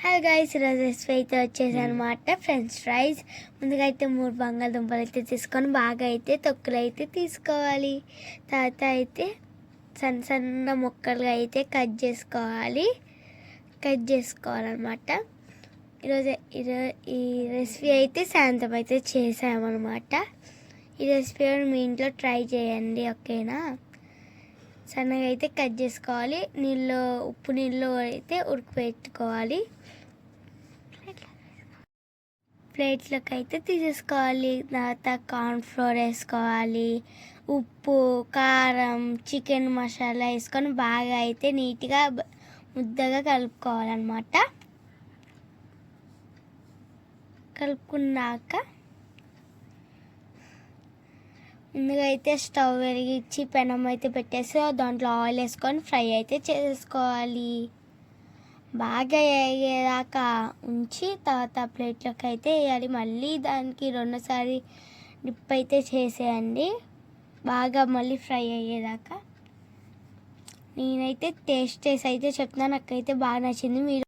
Hi guys, ఈరోజు recipe అయితే వచ్చేసనమాట French fries. ముందుగా అయితే 3 బంగాళదుంపలు అయితే తీసుకొని బాగా అయితే తొక్కులు అయితే తీసుకోవాలి. తర్వాత అయితే సన్న సన్న ముక్కలుగా అయితే కట్ చేసుకోవాలన్నమాట. ఈరోజు ఈ రెసిపీ అయితే సాయంత్రం అయితే చేసామన్నమాట. ఈ రెసిపీ మీ ఇంట్లో ట్రై చేయండి, ఓకేనా? సన్నగా అయితే కట్ చేసుకోవాలి. ఉప్పు నీళ్ళు అయితే ఉడకపెట్టుకోవాలి. ప్లేట్లోకి అయితే తీసేసుకోవాలి. తర్వాత కార్న్ఫ్లోర్ వేసుకోవాలి, ఉప్పు, కారం, చికెన్ మసాలా వేసుకొని బాగా అయితే నీట్గా ముద్దగా కలుపుకోవాలన్నమాట. కలుపుకున్నాక ముందుగా అయితే స్టవ్ వెలిగించి పెనం అయితే పెట్టేసి దాంట్లో ఆయిల్ వేసుకొని ఫ్రై అయితే చేసుకోవాలి. బాగా వేగేదాకా ఉంచి తర్వాత ప్లేట్లోకి అయితే వేయాలి. మళ్ళీ దానికి రెండోసారి డిప్ అయితే చేసేయండి, బాగా మళ్ళీ ఫ్రై అయ్యేదాకా. నేనైతే టేస్ట్ చేసి అయితే చెప్తున్నాను, నాకైతే బాగా నచ్చింది. మీరు